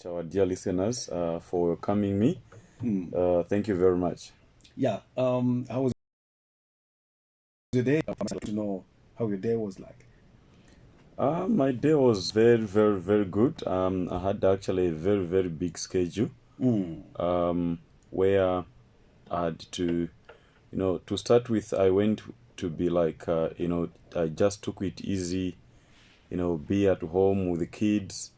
much, our dear listeners, for welcoming me. Thank you very much. Yeah. How was your day? I'd like to know how your day was like. My day was very, very, very good. I had actually a very, very big schedule where I had to, to start with, I went to be like, I just took it easy, be at home with the kids.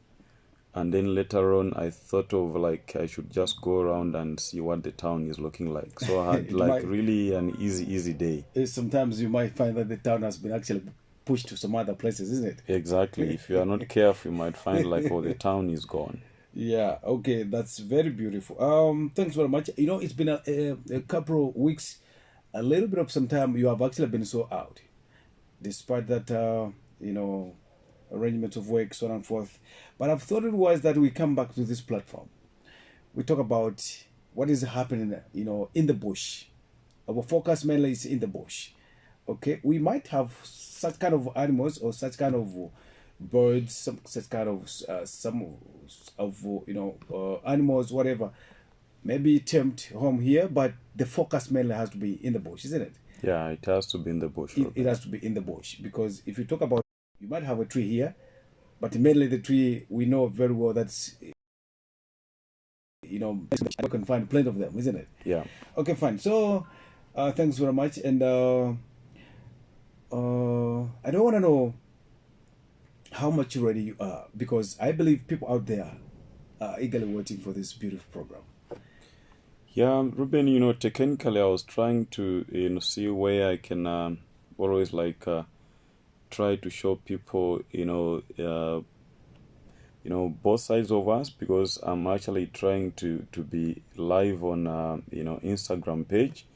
And then later on, I thought of like I should just go around and see what the town is looking like. So I had It like might, really an easy day. sometimes you might find that the town has been actually pushed to some other places, isn't it? Exactly. If you are not careful, you might find like, oh, the town is gone. Yeah. Okay. That's very beautiful. Thanks very much. It's been a couple of weeks, a little bit of some time. You have actually been so out, despite that. Arrangements of work, so on and forth. But I've thought it was that we come back to this platform. We talk about what is happening, in the bush. Our focus mainly is in the bush. Okay, we might have such kind of animals or such kind of birds, such kind of some of animals, whatever, maybe tempt home here, but the focus mainly has to be in the bush, isn't it? Yeah, it has to be in the bush. It has to be in the bush because if you talk about, you might have a tree here, but mainly the tree we know very well that's you can find plenty of them, isn't it? Yeah. Okay, fine. So, thanks very much, and I don't want to know how much ready you are because I believe people out there are eagerly waiting for this beautiful program. Yeah, Ruben, technically I was trying to, see where I can always like try to show people, both sides of us because I'm actually trying to be live on, Instagram page.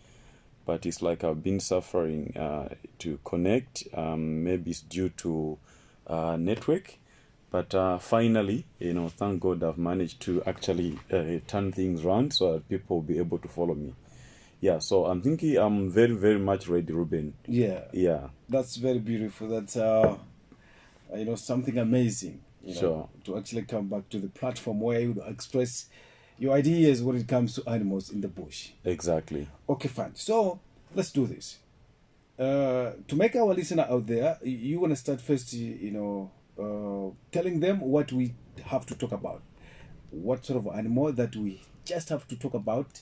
But it's like I've been suffering to connect. Maybe it's due to network. But finally, thank God I've managed to actually turn things around so that people will be able to follow me. Yeah, so I'm thinking I'm very, very much ready, Ruben. Yeah. Yeah. That's very beautiful. That's something amazing. Sure. To actually come back to the platform where you express your ideas when it comes to animals in the bush. Exactly. Okay, fine. So let's do this. To make our listener out there, you want to start first, telling them what we have to talk about. What sort of animal that we just have to talk about,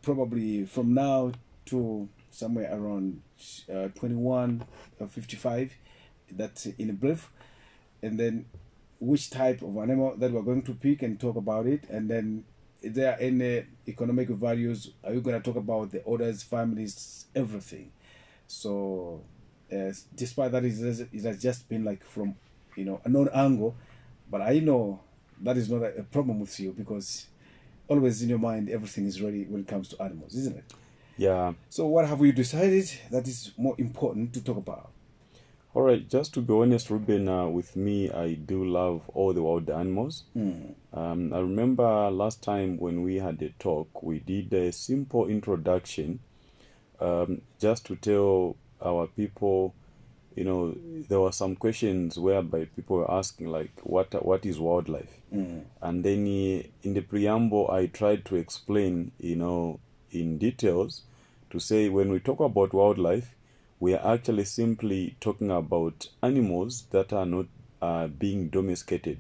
probably from now to somewhere around 21 or 55, that's in brief. And then which type of animal that we're going to pick and talk about it. And then is there any economic values? Are you going to talk about the others, families, everything? So, despite that, it has just been like from, a known angle. But I know that is not a problem with you because always in your mind, everything is ready when it comes to animals, isn't it? Yeah. So what have we decided that is more important to talk about? All right, just to be honest, Ruben, with me, I do love all the wild animals. I remember last time when we had a talk, we did a simple introduction just to tell our people, there were some questions whereby people were asking, like, what is wildlife? And then in the preamble, I tried to explain, in details to say when we talk about wildlife, we are actually simply talking about animals that are not being domesticated.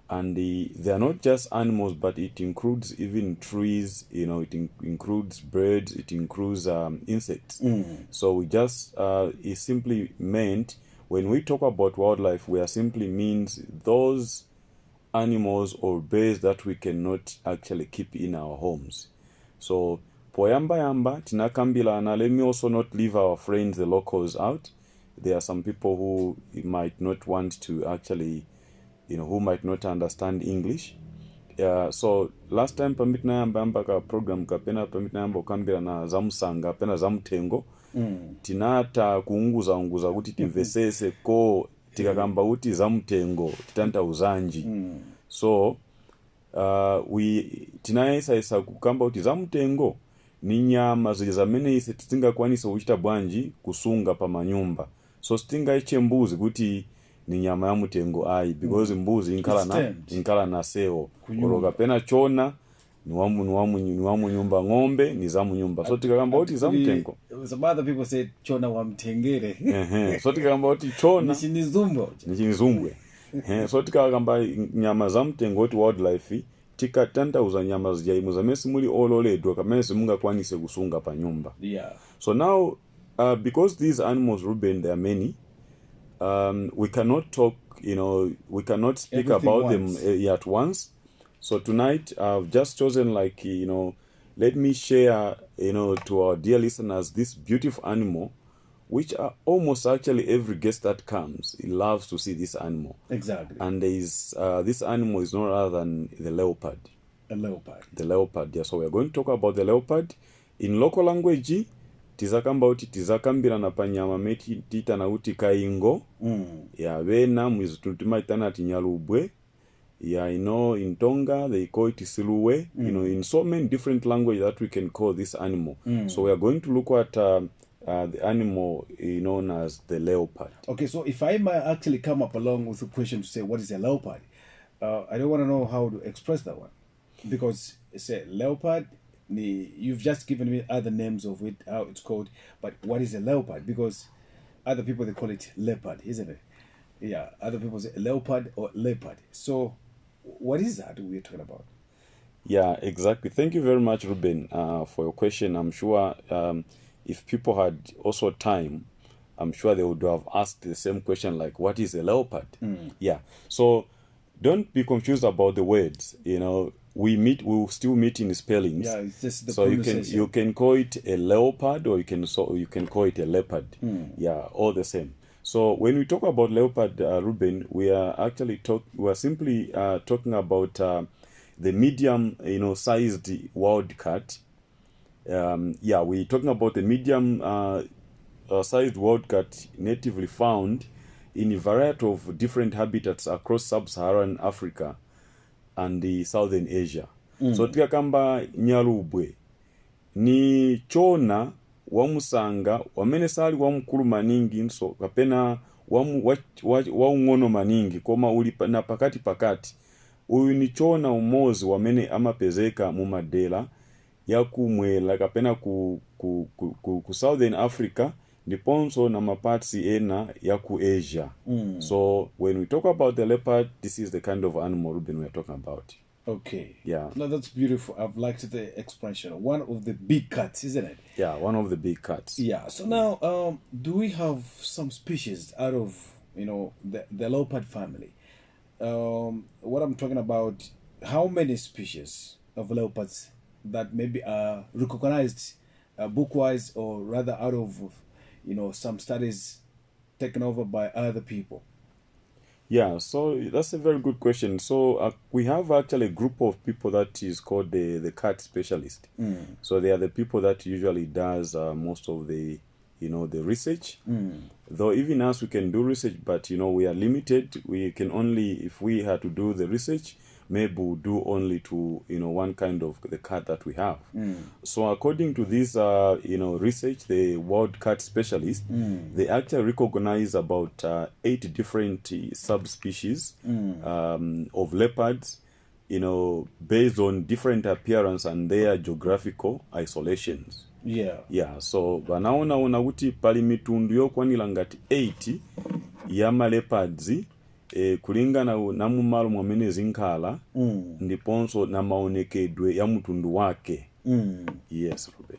And they are not just animals, but it includes even trees, it includes birds, it includes insects. So we just, it simply meant, when we talk about wildlife, we are simply means those animals or birds that we cannot actually keep in our homes. So poyamba tinakambilana, let me also not leave our friends the locals out. There are some people who might not want to actually, who might not understand English. So last time pamit nayamba ka program kapena pamit nayamba ukambira na zamusanga pena zamutengo tinata kuunguza kuti timvesese ko tikakamba kuti zamutengo titanta uzanji. So tinayesaisa kukamba kuti zamutengo ni nyama zili zamene ise titingakwanisa kuchita bwanji kusunga pa manyumba. So sitingaiche mbuzi kuti ni nyama ya mutengo ai because mbuzi inkala na seo oroga pena chona ni wamu nyumba ng'ombe ni za munyumba so tikagamba oti za mutengo some other people say chona wa mtengere so tikagamba oti chona ni zumbwe so tikagamba nyama za mutengo oti wildlife tikatanda uza nyama zijaimu za mesi muli ololedwa kamesi munga kwanise kusunga pa nyumba. So now because these animals, Ruben, there are many, we cannot talk, we cannot speak everything about once. them at once. So tonight I've just chosen let me share, to our dear listeners this beautiful animal, which are almost actually every guest that comes, he loves to see this animal. Exactly. And this animal is no other than the leopard. A leopard. The leopard, yeah. So we're going to talk about the leopard. In local language, tizakamba uti tizakambira na panyama meti tita na uti kaingo. Ya vena mwizututima itana ati nyalubwe. Yeah, in Tonga they call it siluwe. In so many different languages that we can call this animal. So we are going to look at the animal known as the leopard. Okay, so if I might actually come up along with a question to say what is a leopard, I don't want to know how to express that one, because it's a leopard. You've just given me other names of it, how it's called, but what is a leopard? Because other people they call it leopard, isn't it? Yeah, other people say leopard or leopard. So, what is that we're talking about? Yeah, exactly. Thank you very much, Ruben, for your question. I'm sure if people had also time, I'm sure they would have asked the same question, like, what is a leopard? Yeah. So don't be confused about the words. We'll still meet in spellings. Yeah, it's just the so you can call it a leopard, or you can call it a leopard. Yeah, all the same. So when we talk about leopard, Ruben, we are actually simply talking about the medium, sized wild cat. We're talking about the medium sized wild cat natively found in a variety of different habitats across sub-Saharan Africa and the Southern Asia. So tikakamba nyalubwe ni chona wamusanga wamene sali wamukulu maningi nso kapena waung'ono maningi koma uli na pakati uyu ni chona umozi wamene amapezeka mu madela yakumwela kapena ku Southern Africa ndiponso na mapatsi ena yaku Asia. So when we talk about the leopard, this is the kind of animal, Ruben, we are talking about. Okay. Yeah. No, that's beautiful. I've liked the expression. One of the big cats, isn't it? Yeah, one of the big cats. Yeah. So now, do we have some species out of the leopard family? What I'm talking about, how many species of leopards that maybe are recognized book-wise, or rather out of some studies taken over by other people? Yeah, so that's a very good question. So we have actually a group of people that is called the cat specialist. So they are the people that usually does most of the the research. Though even us we can do research, but we are limited. We can only, if we had to do the research, maybe we'll do only to one kind of the cat that we have. So according to this research, the wild cat specialists, they actually recognize about 8 different subspecies of leopards, based on different appearance and their geographical isolations. Yeah, so banaona kuti pali mitundu yokwanira ngati 8 ya leopards kulingana na mumalo mwamene zinkhala ndiponso na maonekedwe ya mtundu wake. Yes, Ruben.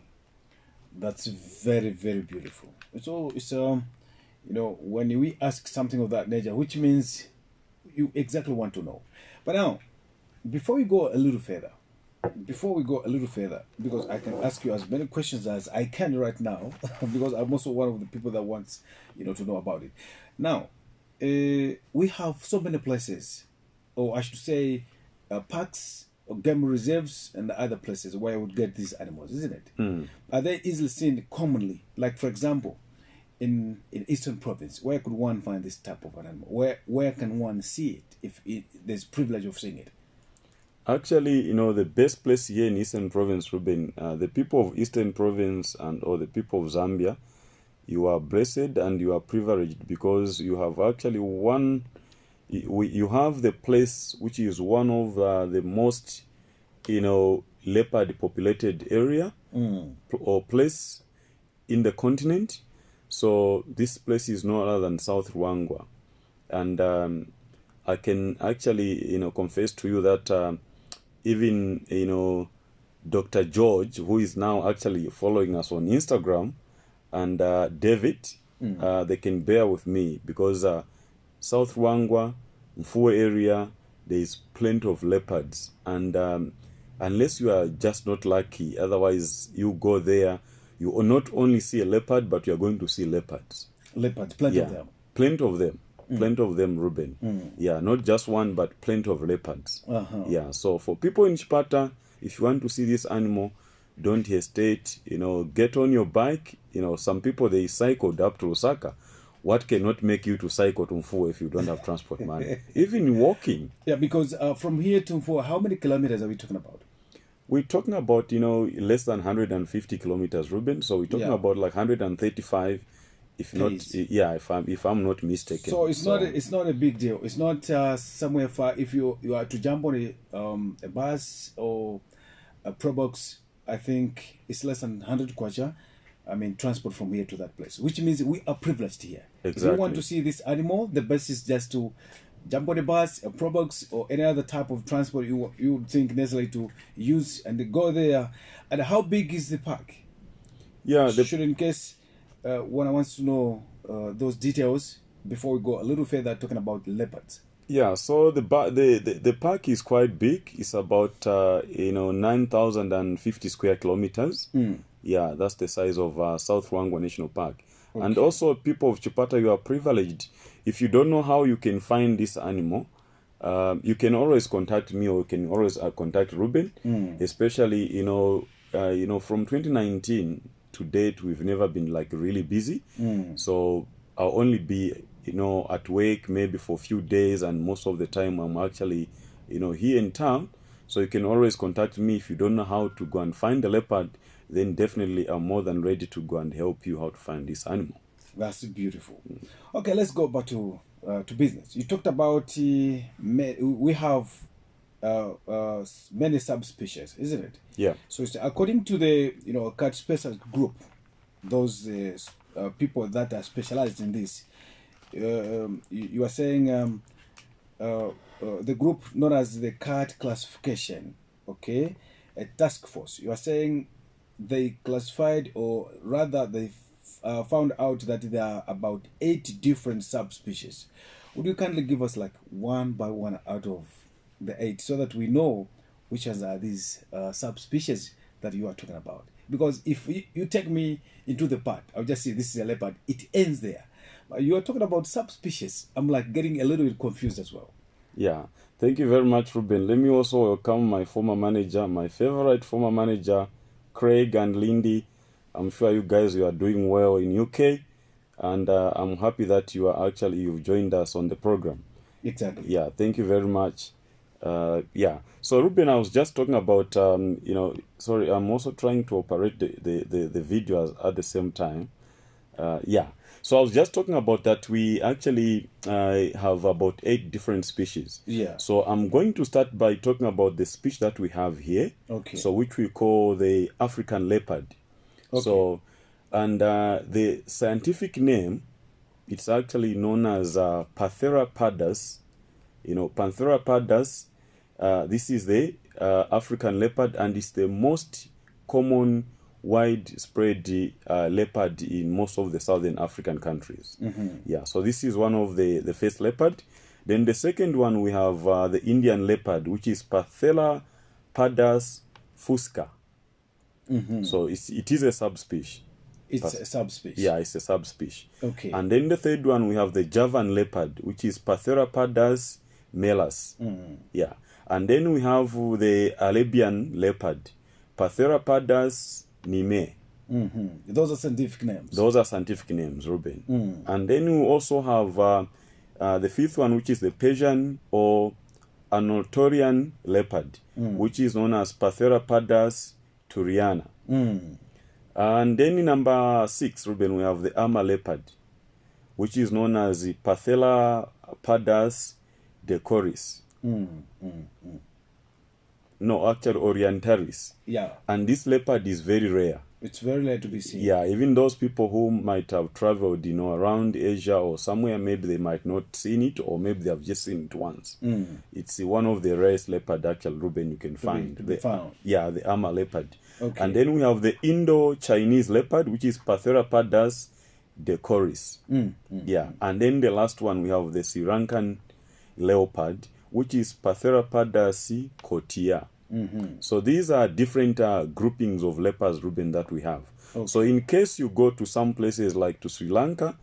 That's very, very beautiful. So it's when we ask something of that nature, which means you exactly want to know. But now, before we go a little further, because I can ask you as many questions as I can right now, because I'm also one of the people that wants to know about it. Now, we have so many places, or I should say parks or game reserves and other places where I would get these animals, isn't it? Are they easily seen commonly? Like, for example, in Eastern Province, where could one find this type of an animal? Where can one see it if there's privilege of seeing it? Actually, the best place here in Eastern Province, Ruben, the people of Eastern Province or the people of Zambia, you are blessed and you are privileged, because you have actually you have the place which is one of the most, leopard populated area or place in the continent. So this place is no other than South Ruangwa. And I can actually, confess to you that even, Dr. George, who is now actually following us on Instagram, and David, they can bear with me, because South Ruangwa, Mfuwe area, there is plenty of leopards. And unless you are just not lucky, otherwise you go there, you will not only see a leopard, but you are going to see leopards. Leopards, plenty of them. Plenty of them. Plenty of them, Ruben. Yeah, not just one, but plenty of leopards. Yeah, so for people in Chipata, if you want to see this animal, don't hesitate. Get on your bike. Some people, they cycled up to Lusaka. What cannot make you to cycle to Mfuwe if you don't have transport money? Even walking. Yeah, because from here to Mfuwe, how many kilometers are we talking about? We're talking about, less than 150 kilometers, Ruben. So we're talking about like 135, if not, if I'm not mistaken. So it's not a big deal. It's not somewhere far. If you are to jump on a bus or a Probox, I think it's less than 100 kwacha. I mean, transport from here to that place, which means we are privileged here. Exactly. If you want to see this animal, the best is just to jump on a bus, a Probox, or any other type of transport you would think necessary to use, and go there. And how big is the park? Yeah, should, in case one wants to know those details before we go a little further talking about leopards. Yeah, so the park is quite big. It's about 9,050 square kilometers. Yeah, that's the size of South Ruangwa National Park. Okay. And also, people of Chipata, you are privileged. If you don't know how you can find this animal, you can always contact me, or you can always contact Ruben. Especially, from 2019 to date, we've never been like really busy. So I'll only be at work maybe for a few days, and most of the time I'm actually here in town. So you can always contact me. If you don't know how to go and find the leopard, then definitely I'm more than ready to go and help you how to find this animal. That's beautiful. Okay, let's go back to business. You talked about we have many subspecies, isn't it? Yeah. So it's, according to the cat special group, those people that are specialized in this, you are saying the group known as the cat classification, okay, a task force. You are saying they classified, or rather they found out that there are about 8 different subspecies. Would you kindly give us like one by one out of the 8, so that we know which are these subspecies that you are talking about? Because if you take me into the park, I'll just say this is a leopard. It ends there. But you are talking about subspecies. I'm like getting a little bit confused as well. Yeah. Thank you very much, Ruben. Let me also welcome my former manager, my favorite former manager, Craig and Lindy. I'm sure you guys, you are doing well in UK, and I'm happy that you've joined us on the program. Exactly. Yeah, thank you very much. So Ruben, I was just talking about sorry, I'm also trying to operate the video at the same time. So I was just talking about that we actually have about 8 different species. Yeah. So I'm going to start by talking about the species that we have here. Okay. So which we call the African leopard. Okay. So, and the scientific name, it's actually known as Panthera pardus. Panthera pardus, this is the African leopard, and it's the most common widespread leopard in most of the southern African countries. Yeah, so this is one of the first leopard. Then the second one, we have the Indian leopard, which is Panthera pardus fusca. So it is a subspecies. It's a subspecies. Yeah, it's a subspecies. Okay. And then the third one, we have the Javan leopard, which is Panthera pardus melus. Yeah. And then we have the Arabian leopard, Panthera pardus nime. Those are scientific names. Those are scientific names, Ruben. And then we also have the fifth one, which is the Persian or Anatolian leopard, which is known as Panthera pardus turiana. And then in number 6, Ruben, we have the Ama leopard, which is known as the Pathella pardus decoris. No, actually orientalis. Yeah. And this leopard is very rare. It's very rare to be seen. Yeah, even those people who might have traveled, around Asia or somewhere, maybe they might not seen it, or maybe they have just seen it once. It's one of the rarest leopard, actually, Ruben, you can find. To be found. Yeah, the Ama leopard. Okay. And then we have the Indo-Chinese leopard, which is Pathella pardus decoris. Yeah, and then the last one, we have the Sri Lankan leopard, which is Pathella pardus cotia. So these are different groupings of leopards, Ruben, that we have. Okay. So in case you go to some places like to Sri Lanka,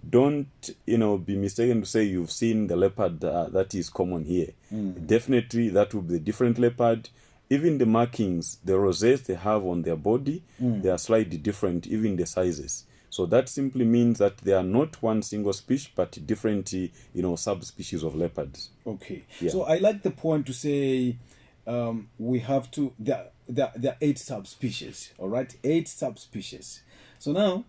don't be mistaken to say you've seen the leopard that is common here. Definitely that will be a different leopard. Even the markings, the rosettes they have on their body, they are slightly different, even the sizes. So that simply means that they are not one single species, but different, subspecies of leopards. Okay. Yeah. So I like the point to say we have to. There are 8 subspecies. All right, 8 subspecies. So now,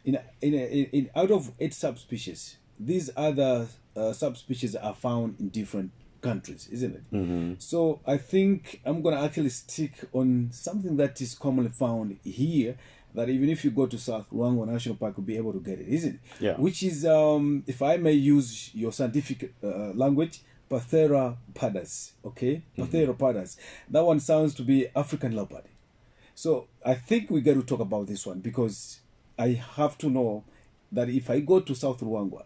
in out of 8 subspecies, these other subspecies are found in different countries, isn't it? So I think I'm gonna actually stick on something that is commonly found here, that even if you go to South Luangwa National Park, you'll be able to get it, isn't it? Yeah. Which is, if I may use your scientific language, Pathella pardus. Okay, Pathella pardus. That one sounds to be African leopard. So I think we got to talk about this one, because I have to know that if I go to South Luangwa,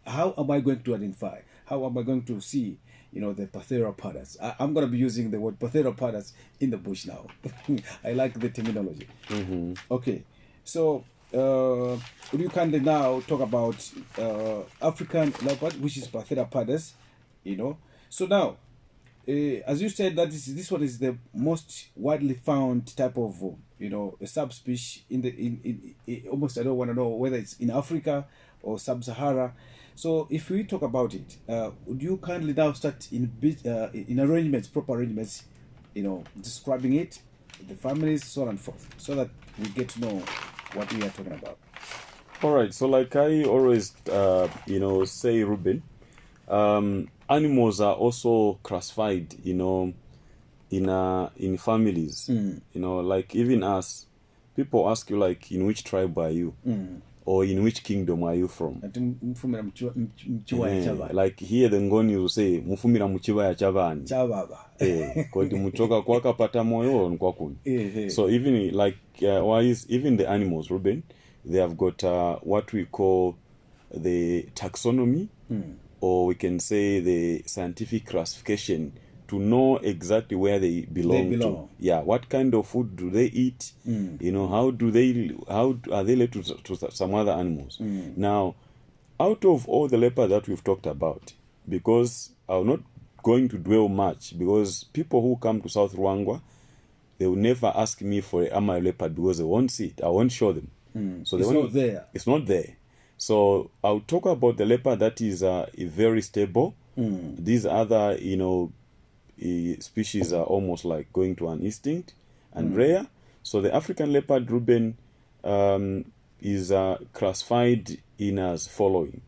how am I going to identify? How am I going to see, the Pathella pardus? I'm going to be using the word Pathella pardus in the bush now. I like the terminology. Okay, so would you kindly now talk about African leopard, which is Pathella pardus, So now, as you said, that this one is the most widely found type of, a subspecies in almost, I don't want to know whether it's in Africa or Sub-Sahara. So if we talk about it, would you kindly now start in arrangements, proper arrangements, describing it, the families, so on and forth, so that we get to know what we are talking about. All right. So like I always, say, Ruben, animals are also classified, in families. Like even us, people ask you, like, in which tribe are you, or in which kingdom are you from? Like here, the Ngoni will say, "Mufumira muchibaya chabani." Kodi mutoka kwaka pata moyo nkwaku. So even like even the animals, Ruben, they have got what we call the taxonomy, or we can say the scientific classification, to know exactly where they belong to. Yeah, what kind of food do they eat? How are they related to some other animals? Now, out of all the leopards that we've talked about, because I'm not going to dwell much, because people who come to South Luangwa, they will never ask me for an Ama leopard because they won't see it. I won't show them. So it's not there. It's not there. So I'll talk about the leopard that is very stable. These other, species are almost like going to an instinct and rare. So the African leopard, Ruben, is classified in as following.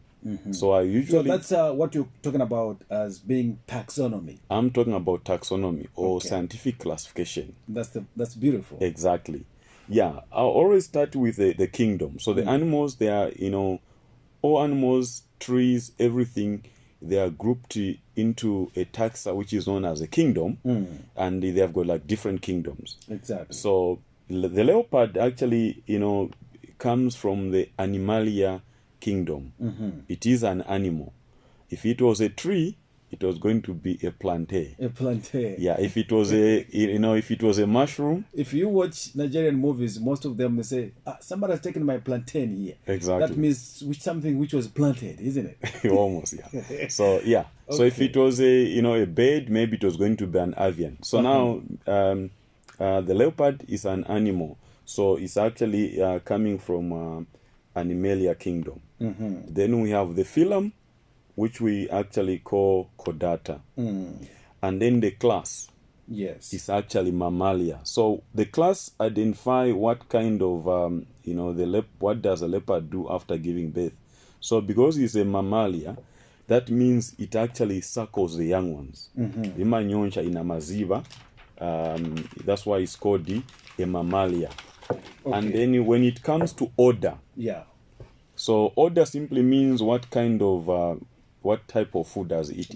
So I usually... So that's what you're talking about as being taxonomy. I'm talking about taxonomy or scientific classification. That's beautiful. Exactly. Yeah, I'll always start with the kingdom. So the animals, they are, all animals, trees, everything, they are grouped into a taxa, which is known as a kingdom, and they have got like different kingdoms. Exactly. So the leopard actually, comes from the Animalia kingdom. It is an animal. If it was a tree, it was going to be a plantain. A plantain. Yeah, if it was if it was a mushroom. If you watch Nigerian movies, most of them, they say, somebody has taken my plantain here. Exactly. That means something which was planted, isn't it? Almost, yeah. So, yeah. Okay. So if it was a bird, maybe it was going to be an avian. So now, the leopard is an animal. So it's actually coming from Animalia kingdom. Then we have the phylum, which we actually call Chordata. And then the class, Yes. is actually mammalia. So the class identify what kind of what does a leopard do after giving birth. So because it's a mammalia, that means it actually suckles the young ones. Imanyonsha ina maziba. That's why it's called a mammalia. Okay. And then when it comes to order, Yeah. so order simply means what kind of what type of food does it eat.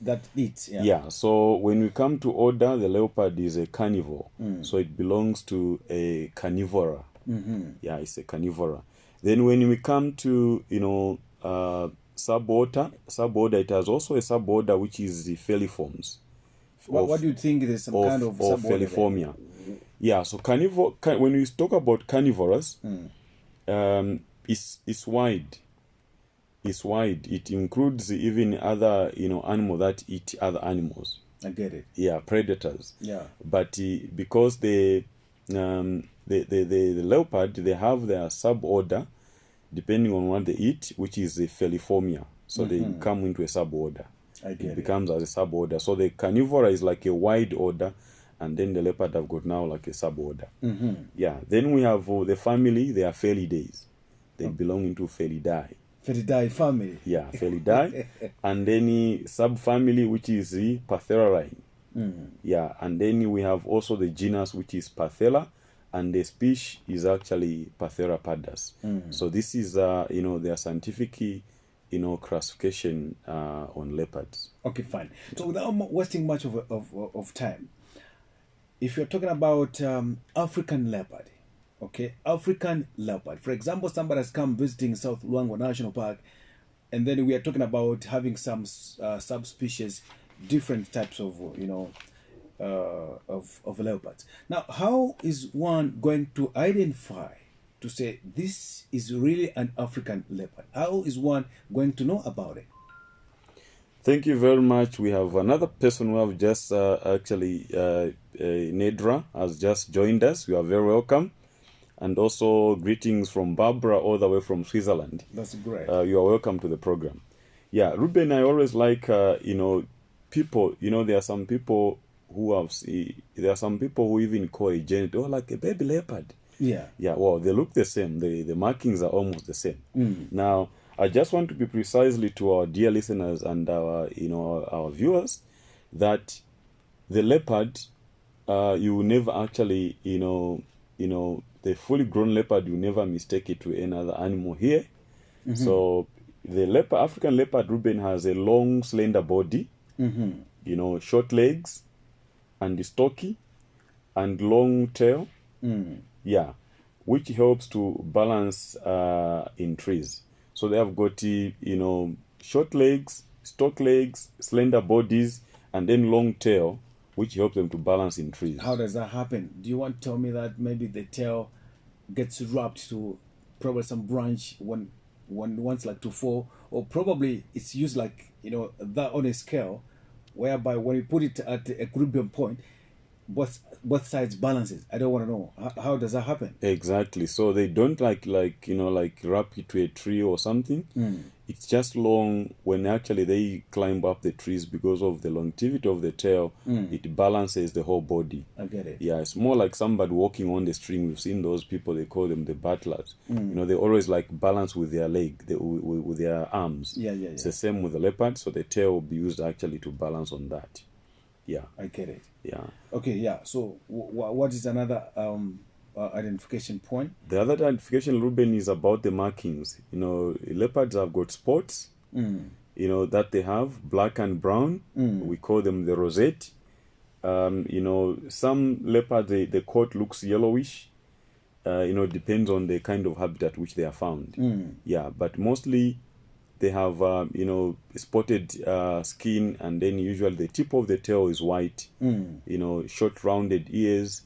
That eats. Yeah. Yeah. So when we come to order, the leopard is a carnivore. So it belongs to a carnivora. Yeah, it's a carnivora. Then when we come to suborder, it has also a suborder which is the feliforms. What do you think? There's some kind of suborder Feliformia. Yeah, so when we talk about carnivorous, it's wide. It's wide. It includes even other animals that eat other animals. I get it. Yeah, predators. Yeah. But because the leopard, they have their suborder depending on what they eat, which is the Feliformia. So they come into a suborder. It becomes as a suborder. So the carnivora is like a wide order, and then the leopard have got now like a suborder. Yeah. Then we have the family. They are Felidae. They belong into Felidae. Felidae family. Yeah, Felidae. And then subfamily, which is the Pathellarine. Yeah, and then we have also the genus, which is Pathella, and the species is actually Pathellapardus. So this is their scientific classification on leopards. Okay, fine. So without wasting much of time, if you're talking about African leopard, okay, African leopard. For example, somebody has come visiting South Luangwa National Park, and then we are talking about having some subspecies, different types of of leopards. Now, how is one going to identify to say this is really an African leopard? How is one going to know about it? Thank you very much. We have another person who have just Nedra has just joined us. You are very welcome. And also greetings from Barbara all the way from Switzerland. That's great. You are welcome to the program. Yeah, Ruben, I always like, people, there are some people who even call a genet, like a baby leopard. Yeah. Yeah, well, they look the same. The markings are almost the same. Now, I just want to be precisely to our dear listeners and our viewers that the leopard, you will never actually, the fully grown leopard, you never mistake it to any other animal here. So the African leopard, Ruben, has a long, slender body, short legs, and stocky, and long tail. Yeah, which helps to balance in trees. So they have got short legs, stock legs, slender bodies, and then long tail, which helps them to balance in trees. How does that happen? Do you want to tell me that maybe the tail gets wrapped to probably some branch when wants like to fall, or probably it's used like that on a scale, whereby when you put it at the equilibrium point, both sides balances. I don't want to know how does that happen. Exactly. So they don't like wrap it to a tree or something. It's just long. When actually they climb up the trees, because of the longevity of the tail, it balances the whole body. I get it. Yeah, it's more like somebody walking on the string. We've seen those people, they call them the butlers. They always like balance with their leg, with their arms. Yeah. It's the same with the leopard, so the tail will be used actually to balance on that. Yeah. I get it. Yeah. Okay, yeah. So what is another identification point? The other identification, Ruben, is about the markings. Leopards have got spots, that they have, black and brown. We call them the rosette. Some leopards, the coat looks yellowish. Depends on the kind of habitat which they are found. Yeah, but mostly they have, spotted skin, and then usually the tip of the tail is white, short rounded ears,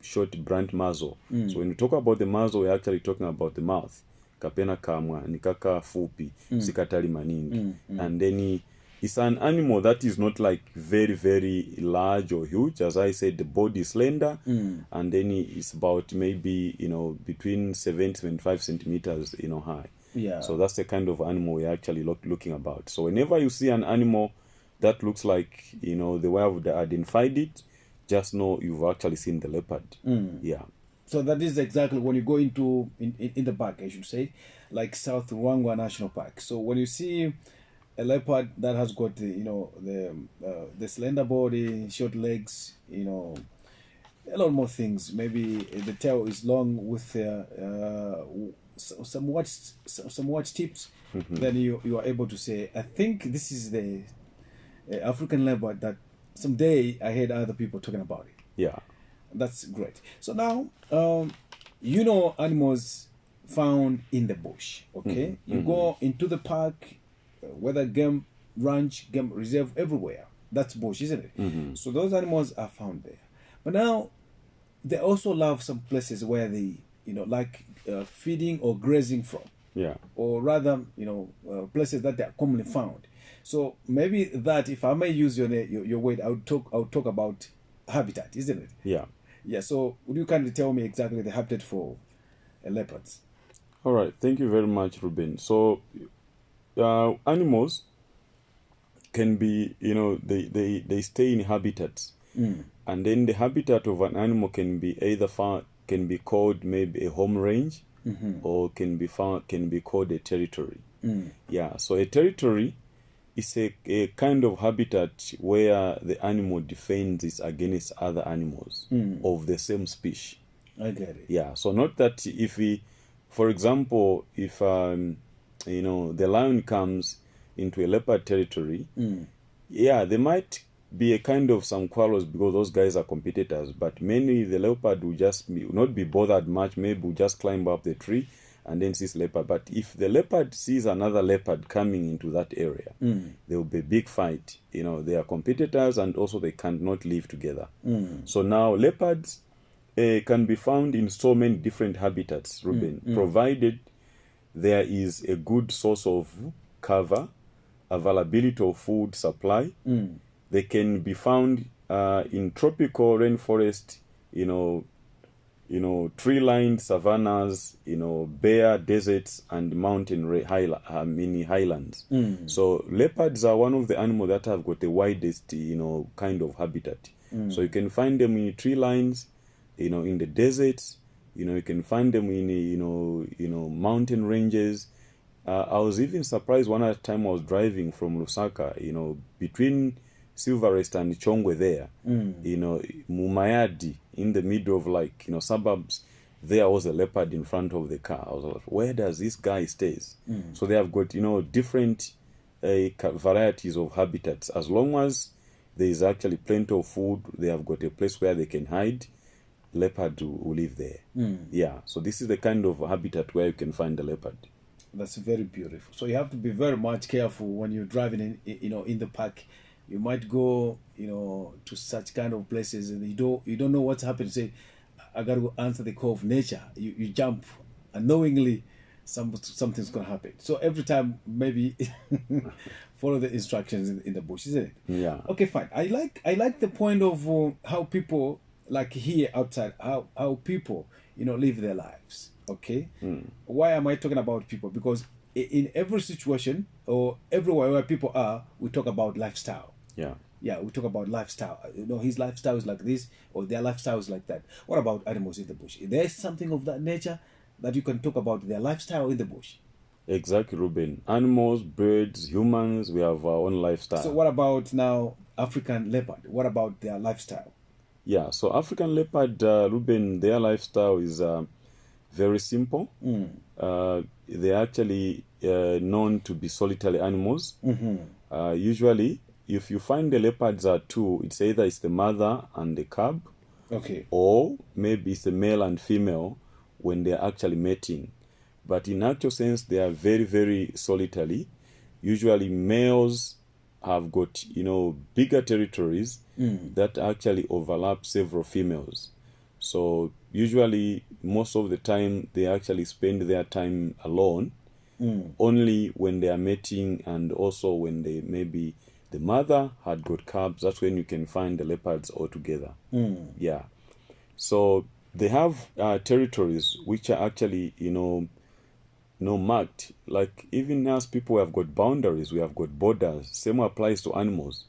short brunt muzzle. So when we talk about the muzzle, we're actually talking about the mouth. Kapena kamwa, nikaka fupi, sikatali maningi. And then it's an animal that is not like very, very large or huge. As I said, the body is slender, and then it's about maybe, between 7 to 75 centimeters, high. Yeah. So that's the kind of animal we're actually looking about. So whenever you see an animal that looks like, the way I've identified it, just know you've actually seen the leopard. Yeah. So that is exactly when you go into in the park, I should say, like South Ruangwa National Park. So when you see a leopard that has got the slender body, short legs, a lot more things. Maybe the tail is long with some watch tips. Then you are able to say, I think this is the African leopard that someday I heard other people talking about it. Yeah. That's great. So now, animals found in the bush. Okay, you go into the park, whether game ranch, game reserve, everywhere. That's bush, isn't it? So those animals are found there. But now, they also love some places where they, like feeding or grazing from. Yeah. Or rather, places that they are commonly found. So maybe that, if I may use your word, I would talk about habitat, isn't it? Yeah. Yeah. So would you kindly tell me exactly the habitat for leopards? All right. Thank you very much, Ruben. So, animals can be, they stay in habitats, and then the habitat of an animal can be can be called maybe a home range, or can be called a territory. Yeah. So a territory is a kind of habitat where the animal defends against other animals of the same species. I get it. Yeah. So not that for example, if the lion comes into a leopard territory, yeah, there might be a kind of some quarrels because those guys are competitors, but mainly the leopard will not be bothered much. Maybe will just climb up the tree and then sees leopard. But if the leopard sees another leopard coming into that area, there will be a big fight. They are competitors, and also they cannot live together. So now leopards can be found in so many different habitats, Ruben, provided there is a good source of cover, availability of food supply. They can be found in tropical rainforest, tree-lined savannas, bare deserts, and mountain highlands. So leopards are one of the animals that have got the widest, kind of habitat. So you can find them in tree lines, in the deserts. You can find them in, mountain ranges. I was even surprised one at a time I was driving from Lusaka, between Silverest and Chongwe there, Mumayadi, in the middle of suburbs, there was a leopard in front of the car. I was like, where does this guy stays? So they have got, different varieties of habitats. As long as there is actually plenty of food, they have got a place where they can hide. Leopard will live there. Yeah, so this is the kind of habitat where you can find the leopard. That's very beautiful. So you have to be very much careful when you're driving in the park. You might go, to such kind of places, and you don't know what's happening. Say, I got to answer the call of nature. You jump, unknowingly, something's gonna happen. So every time, maybe follow the instructions in the bush, isn't it? Yeah. Okay, fine. I like the point of how people, like here outside, how people live their lives. Okay. Why am I talking about people? Because in every situation or everywhere where people are, we talk about lifestyle. Yeah, we talk about lifestyle. His lifestyle is like this, or their lifestyle is like that. What about animals in the bush? Is there something of that nature that you can talk about their lifestyle in the bush? Exactly, Ruben. Animals, birds, humans, we have our own lifestyle. So what about now African leopard? What about their lifestyle? Yeah, so African leopard, Ruben, their lifestyle is very simple. They're actually known to be solitary animals. Usually, if you find the leopards are two, it's either the mother and the cub, okay, or maybe it's the male and female when they're actually mating. But in actual sense, they are very, very solitary. Usually, males have got bigger territories that actually overlap several females. So usually, most of the time, they actually spend their time alone. Only when they are mating, and also when they maybe the mother had got cubs, that's when you can find the leopards all together. Yeah. So they have territories which are actually, marked. Like even as people have got boundaries, we have got borders. Same applies to animals.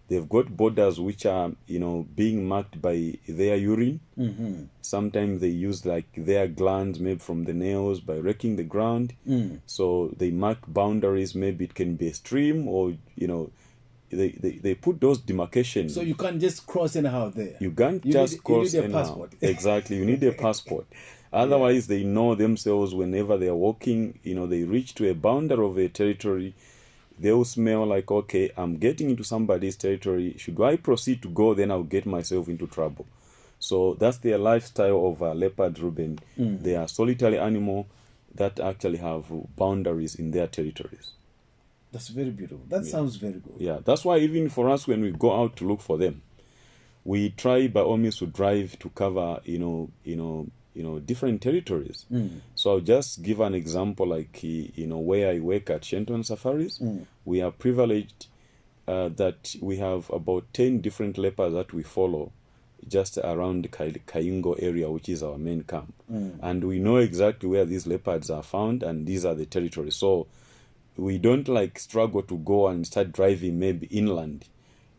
They've got borders which are, being marked by their urine. Sometimes they use like their glands made from the nails by raking the ground. So they mark boundaries. Maybe it can be a stream, or they put those demarcations. So you can't just cross anyhow there. You can't just cross you need a anyhow. passport. Exactly, you need a passport. Otherwise, they know themselves whenever they are walking, they reach to a boundary of a territory, they'll smell like, okay, I'm getting into somebody's territory. Should I proceed to go, then I'll get myself into trouble. So that's their lifestyle of leopard, Ruben. They are solitary animal that actually have boundaries in their territories. That's very beautiful. That sounds very good. Yeah, that's why even for us, when we go out to look for them, we try by all means to drive to cover, different territories. So I'll just give an example, like where I work at Shenton Safaris. We are privileged that we have about 10 different leopards that we follow just around the Kayingo area, which is our main camp. And we know exactly where these leopards are found, and these are the territories. So we don't like struggle to go and start driving maybe inland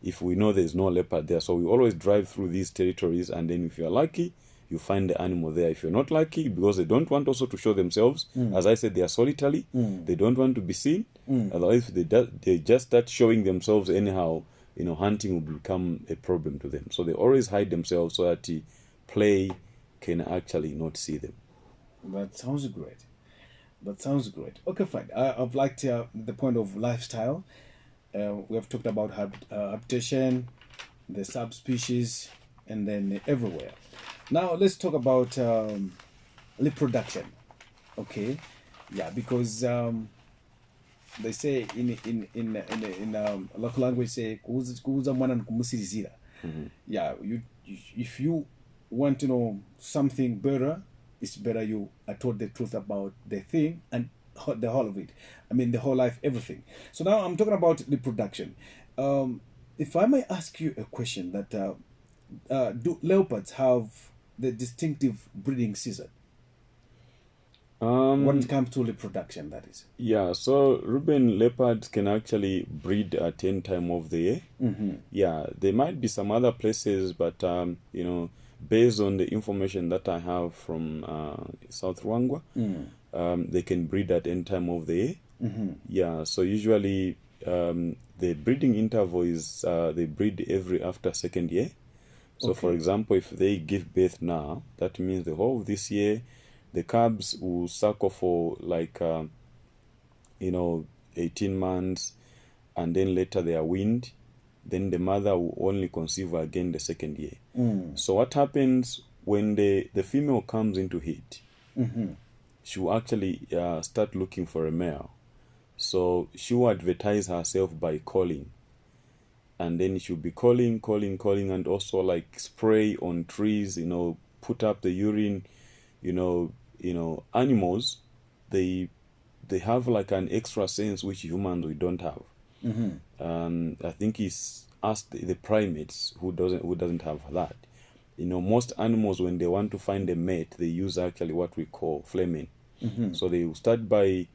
if we know there's no leopard there. So we always drive through these territories, and then if you're lucky, you find the animal there. If you're not lucky, because they don't want also to show themselves, as I said, they are solitary, they don't want to be seen. Otherwise, they just start showing themselves anyhow, hunting will become a problem to them. So they always hide themselves so that prey can actually not see them. That sounds great. Okay, fine. I've liked the point of lifestyle. We have talked about habitation, the subspecies, and then everywhere. Now let's talk about reproduction. Okay, yeah, because they say in local language say kuuza mwana nkumusirizira. Yeah, if you want to know something better, it's better you are told the truth about the thing and the whole of it. I mean, the whole life, everything. So now I'm talking about reproduction. If I may ask you a question, that do leopards have the distinctive breeding season when it comes to reproduction, that is? Yeah, so Ruben, leopards can actually breed at any time of the year. Yeah, there might be some other places, but based on the information that I have from South Rwangwa, they can breed at any time of the year. Yeah, so usually the breeding interval is they breed every after second year. So Okay. for example, if they give birth now, that means the whole of this year, the cubs will suckle for like 18 months, and then later they are weaned. Then the mother will only conceive again the second year. So what happens when the female comes into heat? She will actually start looking for a male. So she will advertise herself by calling. And then she'll be calling, and also like spray on trees, put up the urine. Animals, they have like an extra sense which humans we don't have. I think it's us, the primates, who doesn't have that. Most animals, when they want to find a mate, they use actually what we call flaming. So they will start by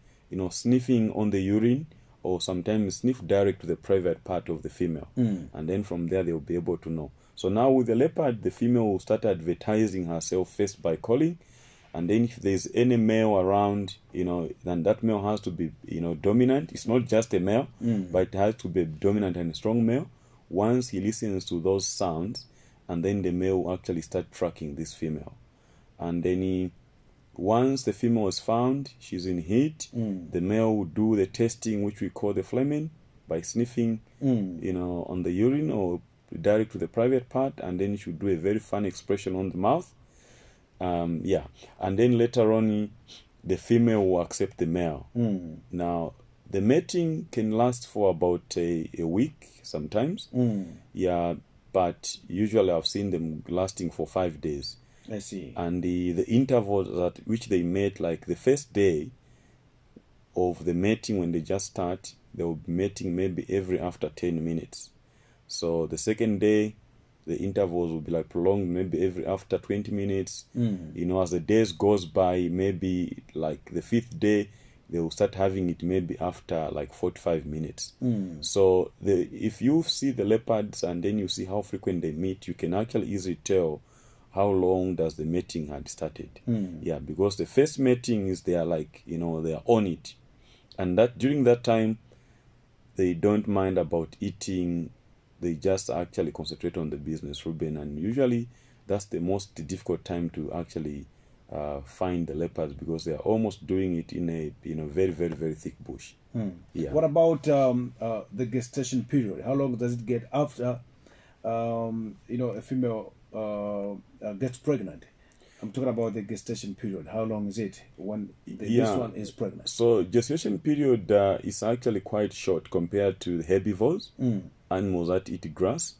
sniffing on the urine, or sometimes sniff direct to the private part of the female, and then from there they'll be able to know. So now with the leopard, the female will start advertising herself first by calling, and then if there's any male around, then that male has to be dominant. It's not just a male, but it has to be dominant and strong male. Once he listens to those sounds, and then the male will actually start tracking this female, and then once the female is found, she's in heat, the male will do the testing, which we call the flaming, by sniffing on the urine or direct to the private part, and then she will do a very fun expression on the mouth. And then later on, the female will accept the male. Now, the mating can last for about a week sometimes. Yeah, but usually I've seen them lasting for 5 days. I see. And the intervals at which they mate, like the first day of the mating, when they just start, they will be mating maybe every after 10 minutes. So the second day, the intervals will be like prolonged, maybe every after 20 minutes. As the days goes by, maybe like the 5th day, they will start having it maybe after like 45 minutes. So if you see the leopards and then you see how frequent they meet, you can actually easily tell how long does the mating had started. Yeah, because the first mating is they are like, they are on it. And that during that time, they don't mind about eating. They just actually concentrate on the business, Ruben. And usually that's the most difficult time to actually find the leopards, because they are almost doing it in a very, very, very thick bush. Yeah. What about the gestation period? How long does it get after a female gets pregnant? I'm talking about the gestation period. How long is it when this one is pregnant? So gestation period is actually quite short compared to the herbivores, animals that eat grass.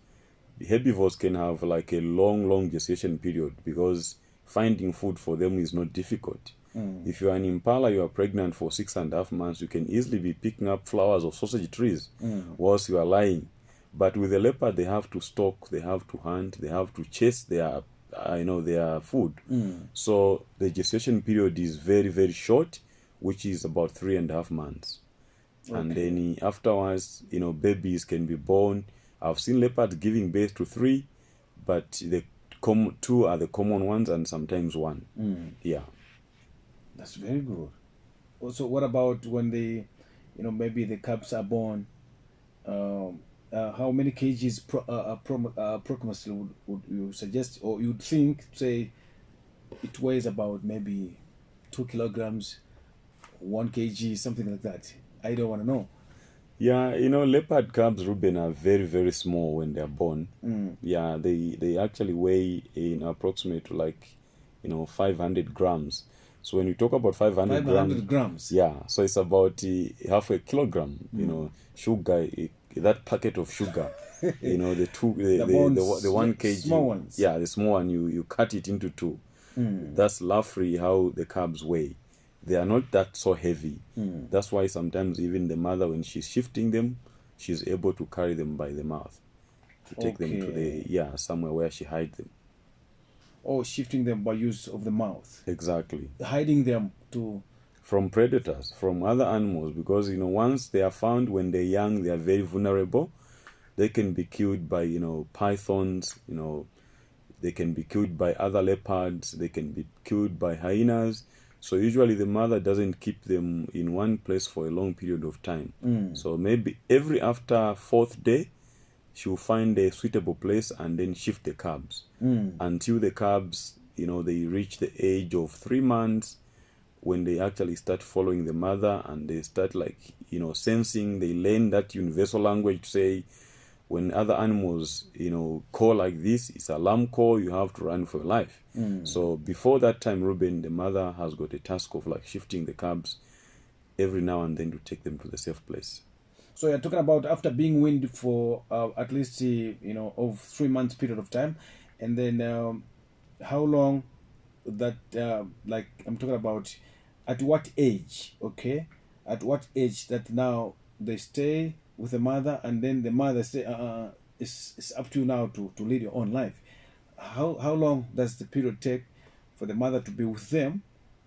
The herbivores can have like a long gestation period, because finding food for them is not difficult. If you are an impala, you are pregnant for 6.5 months, you can easily be picking up flowers of sausage trees whilst you are lying. But with the leopard, they have to stalk, they have to hunt, they have to chase their food. So the gestation period is very, very short, which is about 3.5 months. Okay. And then afterwards, babies can be born. I've seen leopards giving birth to 3, but the 2 are the common ones, and sometimes 1. Yeah. That's very good. Also, what about when maybe the cubs are born? How many kgs approximately would you suggest, or you'd think, say, it weighs about maybe 2 kilograms, 1 kg, something like that? I don't want to know. Yeah, leopard cubs, Ruben, are very, very small when they're born. Yeah, they actually weigh in approximate like 500 grams. So when you talk about 500 grams, yeah, so it's about half a kilogram. Sugar, that packet of sugar, the 1 kg, small ones. Yeah, the small one, you cut it into 2. That's roughly how the cubs weigh. They are not that so heavy. That's why sometimes even the mother, when she's shifting them, she's able to carry them by the mouth to take them to somewhere where she hides them. Oh, shifting them by use of the mouth. Exactly. Hiding them from predators, from other animals, because once they are found when they're young, they are very vulnerable. They can be killed by pythons. They can be killed by other leopards. They can be killed by hyenas. So usually the mother doesn't keep them in one place for a long period of time. So maybe after 4th day, she'll find a suitable place and then shift the cubs until the cubs, they reach the age of 3 months, when they actually start following the mother and they start sensing. They learn that universal language to say, when other animals, call like this, it's alarm call, you have to run for your life. So before that time, Ruben, the mother has got a task of shifting the cubs every now and then to take them to the safe place. So you're talking about after being weaned for at least, of 3 months period of time. And then how long that, I'm talking about at what age, okay? At what age that now they stay with the mother, and then the mother say, it's up to you now to lead your own life. How long does the period take for the mother to be with them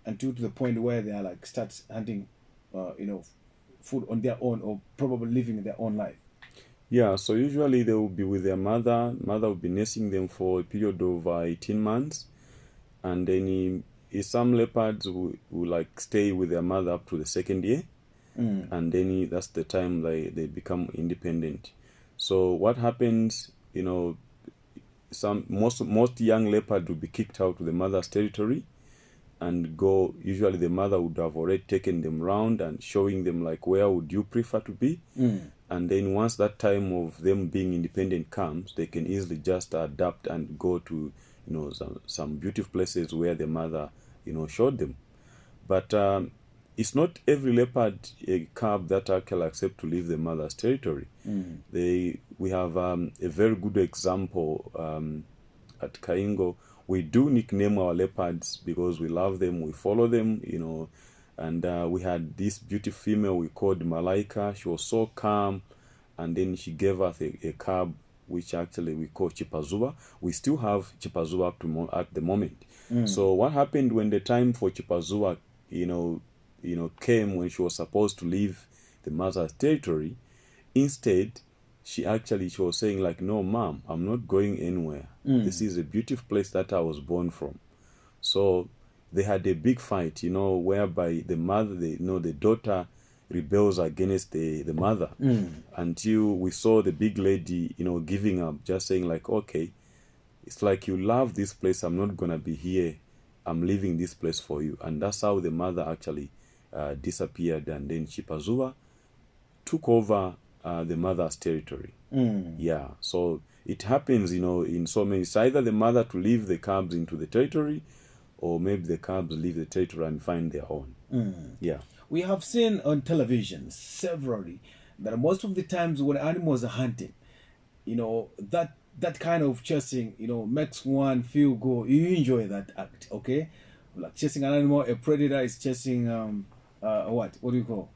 until to the point where they are start hunting, food on their own, or probably living their own life? Yeah, so usually they will be with their mother. Mother will be nursing them for a period of 18 months. And then some leopards will stay with their mother up to the 2nd year. And then that's the time they become independent. So what happens, most young leopard will be kicked out to the mother's territory and go. Usually the mother would have already taken them round and showing them where would you prefer to be. And then once that time of them being independent comes, they can easily just adapt and go to some beautiful places where the mother showed them. But it's not every leopard cub that actually accept to leave the mother's territory. We have a very good example at Kaingo. We do nickname our leopards because we love them, we follow them, and we had this beautiful female we called Malaika. She was so calm, and then she gave us a cub which actually we call Chipazuba. We still have Chipazuba at the moment. So what happened when the time for Chipazuba, came when she was supposed to leave the mother's territory. Instead, she was saying like, no, mom, I'm not going anywhere. This is a beautiful place that I was born from. So they had a big fight, whereby the mother, the daughter rebels against the mother, until we saw the big lady, giving up, just saying like, okay, it's like you love this place, I'm not gonna be here, I'm leaving this place for you. And that's how the mother actually disappeared, and then Chipazua took over the mother's territory. Yeah, so it happens, in so many. It's either the mother to leave the cubs into the territory, or maybe the cubs leave the territory and find their own. Yeah. We have seen on television severally that most of the times when animals are hunting, that kind of chasing, makes one feel good. You enjoy that act, okay? Like chasing an animal, a predator is chasing what do you call?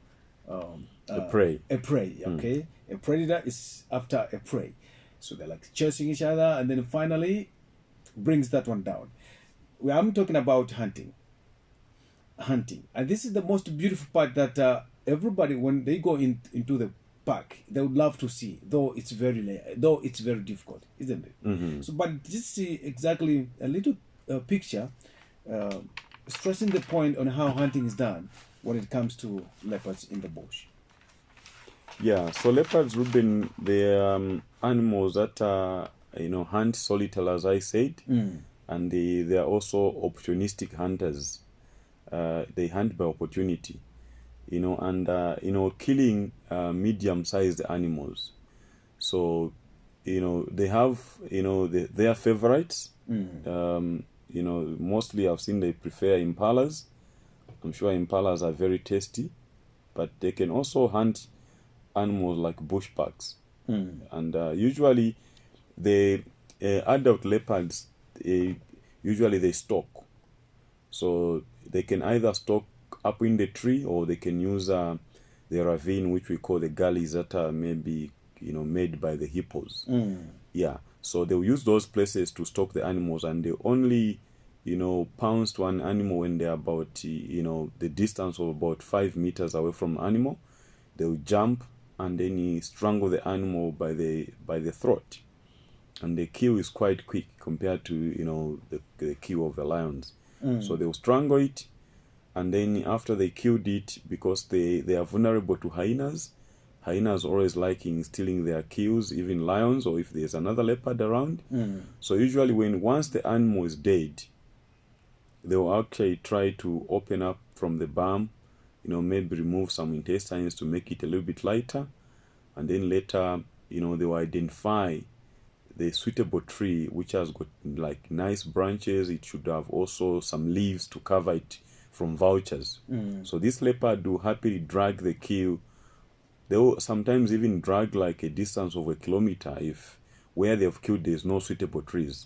A prey. A prey, okay? A predator is after a prey. So they're like chasing each other, and then finally brings that one down. I'm talking about hunting. And this is the most beautiful part that everybody, when they go into the park, they would love to see, though it's very difficult, isn't it? So, but just see exactly a little picture stressing the point on how hunting is done when it comes to leopards in the bush. Yeah, so leopards, Ruben, they're animals that hunt solitary, as I said, and they are also opportunistic hunters. They hunt by opportunity, and killing medium-sized animals. So, they have their favorites. Mostly I've seen they prefer impalas. I'm sure impalas are very tasty, but they can also hunt animals like bushbucks. And usually the adult leopards, usually they stalk. So they can either stalk up in the tree, or they can use the ravine, which we call the gullies, that are maybe made by the hippos. Yeah, so they'll use those places to stalk the animals, and they only pounce to an animal when they're about the distance of about 5 meters away from animal. They'll jump, and then you strangle the animal by the throat, and the kill is quite quick compared to the kill of the lions. So they'll strangle it, and then after they killed it, because they are vulnerable to hyenas always liking stealing their kills, even lions, or if there's another leopard around. So usually once the animal is dead, they'll actually try to open up from the bum, maybe remove some intestines to make it a little bit lighter, and then later they will identify the suitable tree which has got like nice branches. It should have also some leaves to cover it from vultures. So this leopard will happily drag the kill. They will sometimes even drag like a distance of 1 kilometer if where they have killed there's no suitable trees.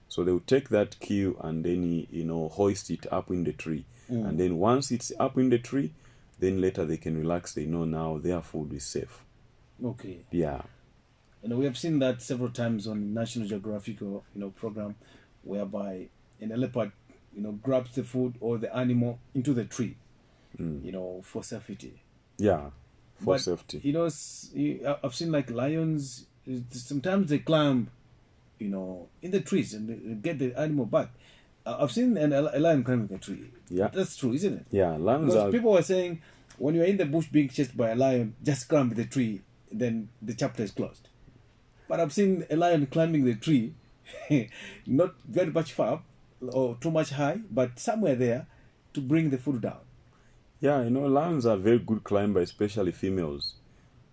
So they will take that kill and then hoist it up in the tree. And then once it's up in the tree, then later they can relax. They know now their food is safe. Okay. Yeah. And we have seen that several times on National Geographic program, whereby a leopard grabs the food or the animal into the tree, for safety. Yeah, for safety. I've seen like lions. Sometimes they climb, in the trees and they get the animal back. I've seen a lion climbing a tree. Yeah, that's true, isn't it? Yeah, lions because people were saying when you're in the bush being chased by a lion, just climb the tree, then the chapter is closed. But I've seen a lion climbing the tree, not very much far or too much high, but somewhere there to bring the food down. Yeah, lions are very good climbers, especially females.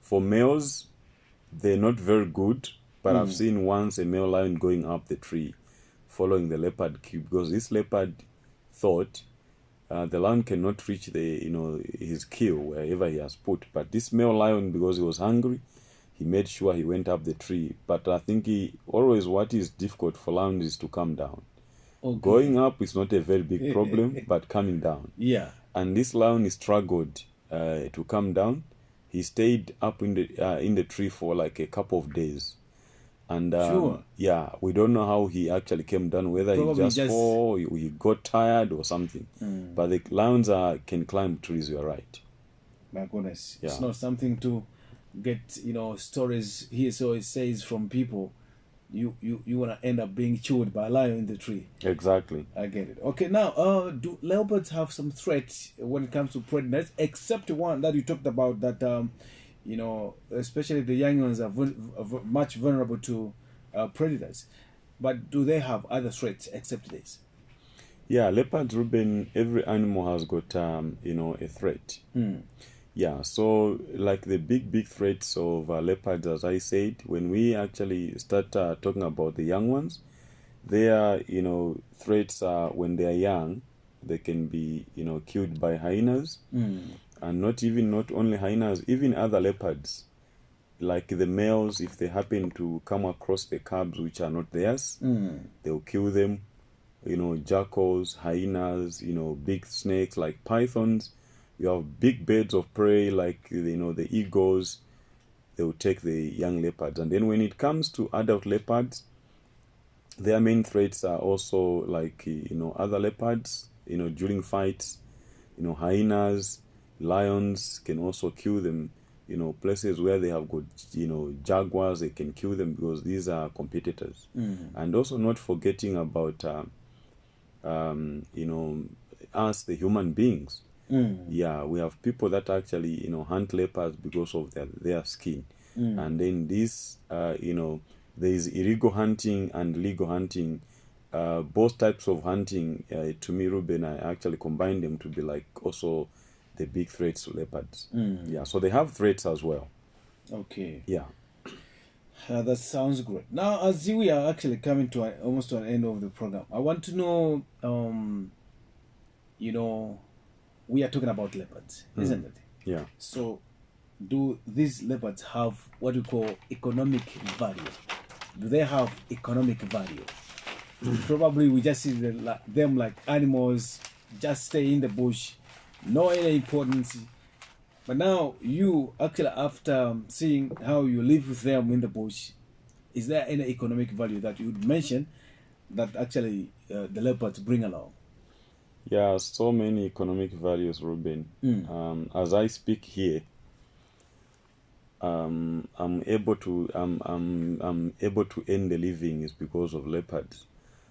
For males, they're not very good, but I've seen once a male lion going up the tree, following the leopard kill, because this leopard thought the lion cannot reach his kill wherever he has put. But this male lion, because he was hungry, he made sure he went up the tree. But I think what is difficult for lions is to come down. Okay. Going up is not a very big problem, but coming down. Yeah. And this lion struggled to come down. He stayed up in the tree for like a couple of days. And Sure. yeah, we don't know how he actually came down, whether Probably he just fall, he got tired or something. But the lions can climb trees, you're right. My goodness, Yeah. it's not something to get stories here. So it says from people, you want to end up being chewed by a lion in the tree. Exactly. I get it. Okay, now do leopards have some threats when it comes to predators, except one that you talked about, that especially the young ones are much vulnerable to predators, but do they have other threats except this? Yeah, leopards, Ruben, every animal has got a threat. Yeah, so like the big threats of leopards, as I said, when we actually start talking about the young ones, their threats are when they are young, they can be killed by hyenas, and not only hyenas, even other leopards, like the males, if they happen to come across the cubs which are not theirs, they'll kill them. Jackals, hyenas, big snakes like pythons. You have big birds of prey like the eagles. They will take the young leopards. And then when it comes to adult leopards, their main threats are also like other leopards. During fights, hyenas, lions can also kill them. Places where they have got jaguars, they can kill them because these are competitors. And also not forgetting about us, the human beings. Yeah, we have people that actually hunt leopards because of their skin. And then this there is illegal hunting and legal hunting. Both types of hunting, to me, Ruben, I actually combine them to be like also the big threats to leopards. Yeah, so they have threats as well. Okay. Yeah. That sounds great. Now, as we are actually coming to almost to an end of the program, I want to know, we are talking about leopards, isn't it? Yeah. So, do these leopards have what we call economic value? Do they have economic value? Probably we just see them like animals, just stay in the bush, no any importance. But now you actually, after seeing how you live with them in the bush, is there any economic value that you would mention that actually the leopards bring along? Yeah, so many economic values, Ruben. As I speak here, I'm able to earn the living is because of leopards.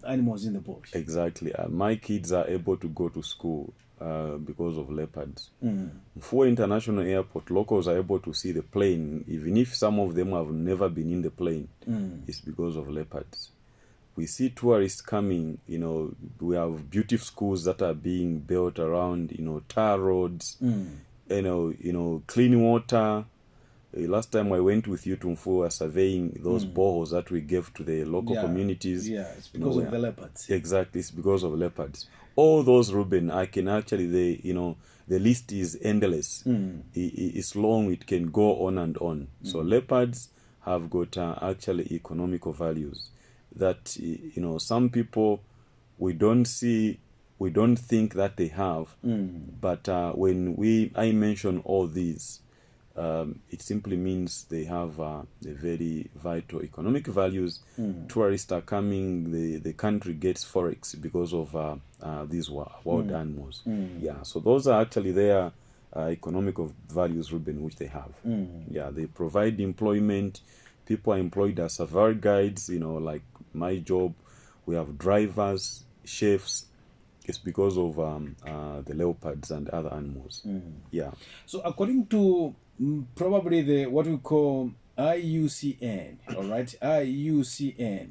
Animals in the bush. Exactly. My kids are able to go to school because of leopards. For international airport, locals are able to see the plane, even if some of them have never been in the plane. It's because of leopards. We see tourists coming. We have beautiful schools that are being built around. Tar roads. Clean water. Last time I went with you to Mfu, surveying those boreholes that we gave to the local communities. Yeah, it's because of the leopards. Exactly, it's because of leopards. All those, Ruben, I can actually, the list is endless. It's long, it can go on and on. So leopards have got actually economical values that, some people, we don't think that they have. But when I mention all these, it simply means they have a very vital economic values. Tourists are coming, the country gets forex because of these wild animals. Yeah, so those are actually their economic values, Ruben, which they have. Yeah, they provide employment. People are employed as safari guides, like my job. We have drivers, chefs. It's because of the leopards and other animals. Yeah. So according to probably the what we call IUCN, all right, IUCN.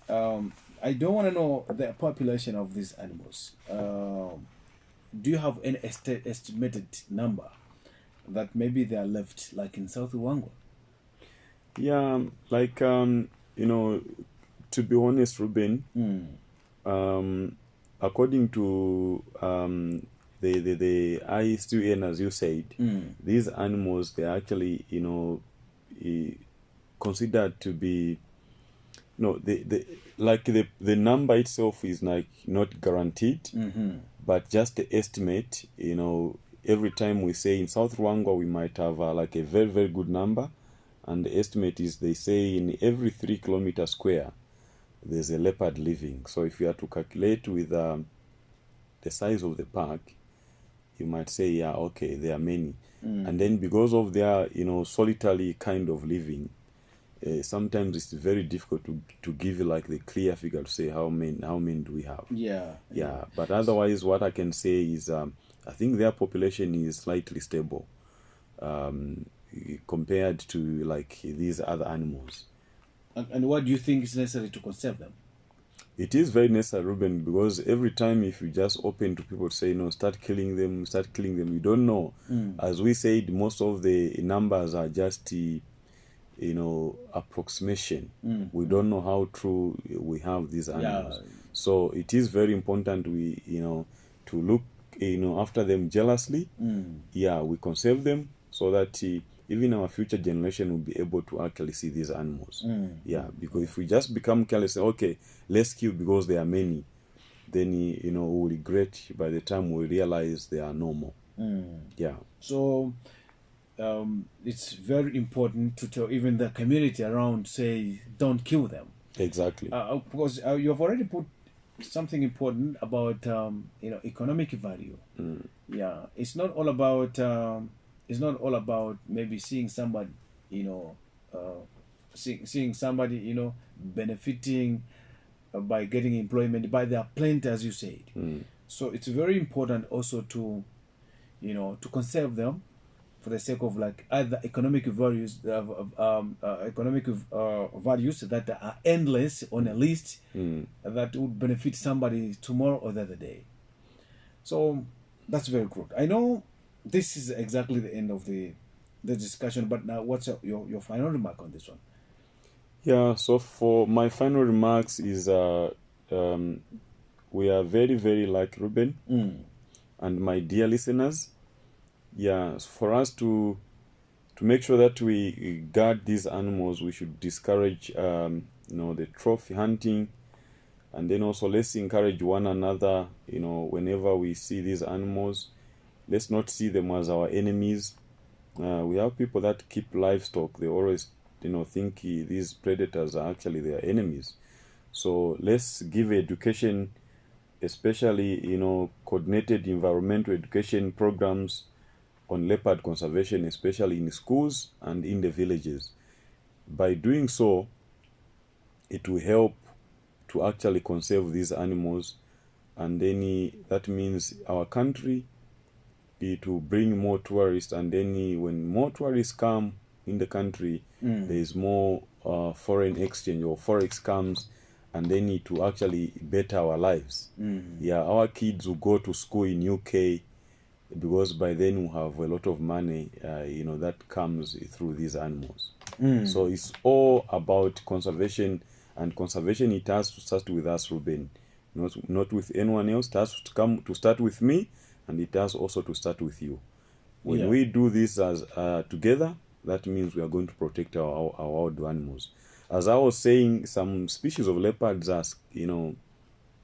I don't want to know the population of these animals. Do you have any estimated number that maybe they are left, like in South Uwangwa? Yeah, like to be honest, Ruben, according to the IUCN, as you said, these animals, they're actually considered to be the number itself is like not guaranteed, but just the estimate. Every time we say in South Rwanda we might have like a very very good number, and the estimate is they say in every 3 kilometer square there's a leopard living. So if you are to calculate with the size of the park, you might say, yeah, okay, there are many. And then because of their solitary kind of living, sometimes it's very difficult to give you like the clear figure to say how many do we have. Yeah. But otherwise, what I can say is I think their population is slightly stable compared to like these other animals. And what do you think is necessary to conserve them? It is very necessary, Ruben, because every time if you just open to people to say, start killing them, you don't know. As we said, most of the numbers are just approximation. We don't know how true we have these animals. So it is very important we to look after them jealously. We conserve them so that even our future generation will be able to actually see these animals. Because if we just become careless, okay, let's kill because there are many, then we'll regret by the time we realize they are no more. So it's very important to tell even the community around, say, don't kill them. Exactly. Because you have already put something important about economic value. It's not all about maybe seeing somebody seeing somebody benefiting by getting employment, but there are plenty, as you said. So it's very important also to conserve them for the sake of like other economic values values that are endless on a list that would benefit somebody tomorrow or the other day. So that's very good. I know this is exactly the end of the discussion, but now what's your final remark on this one? So for my final remarks is we are very, very like Ruben and my dear listeners. For us to make sure that we guard these animals, we should discourage the trophy hunting, and then also let's encourage one another. Whenever we see these animals, let's not see them as our enemies. We have people that keep livestock. They always think these predators are actually their enemies. So let's give education, especially coordinated environmental education programs on leopard conservation, especially in schools and in the villages. By doing so, it will help to actually conserve these animals, and then that means our country, it will bring more tourists, and then when more tourists come in the country, there is more foreign exchange, or forex comes, and then it will actually better our lives. Our kids will go to school in UK because by then we have a lot of money that comes through these animals. So it's all about conservation, and conservation, it has to start with us, Ruben, not with anyone else. It has to start with me, and it has also to start with you. When we do this as together, that means we are going to protect our wild animals. As I was saying, some species of leopards are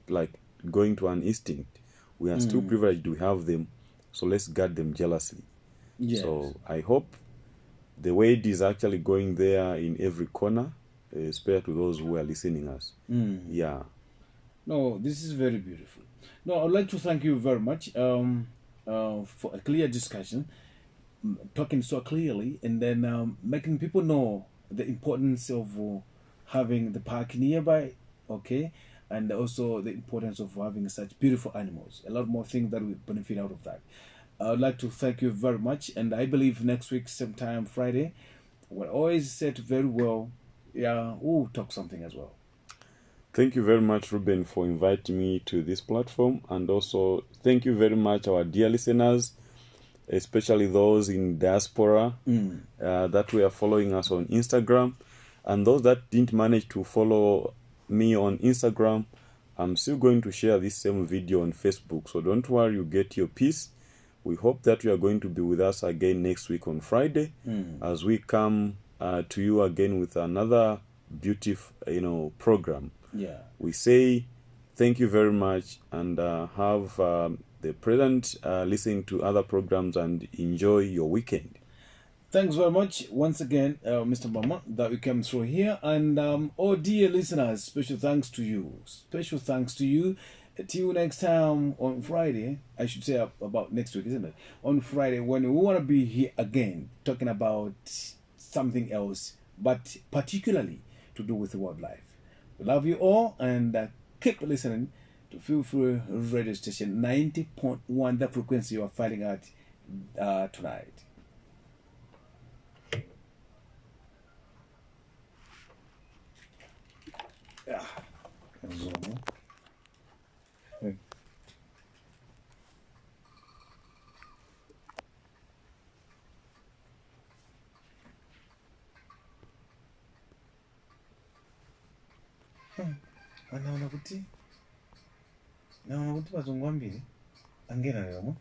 like going to an instinct. We are still privileged to have them, so let's guard them jealously. So I hope the word is actually going there in every corner, especially to those who are listening us. No, this is very beautiful. No, I'd like to thank you very much for a clear discussion, talking so clearly, and then making people know the importance of having the park nearby, and also the importance of having such beautiful animals. A lot more things that we benefit out of that. I would like to thank you very much, and I believe next week, sometime Friday, we'll always set very well. We'll talk something as well. Thank you very much, Ruben, for inviting me to this platform, and also thank you very much, our dear listeners, especially those in diaspora that were following us on Instagram, and those that didn't manage to follow me on Instagram. I'm still going to share this same video on Facebook, so don't worry, you get your piece. We hope that you are going to be with us again next week on Friday as we come to you again with another beautiful program. We say thank you very much, and have the present listening to other programs, and enjoy your weekend. Thanks very much once again, Mr. Mama, that we came through here. And oh, dear listeners, special thanks to you. Special thanks to you. Till you next time on Friday. I should say about next week, isn't it? On Friday, when we want to be here again, talking about something else, but particularly to do with wildlife. We love you all, and keep listening to Feel Free Radio Station 90.1, the frequency you are fighting at tonight. Yeah. Naona kuti vazungu vambiri angena lero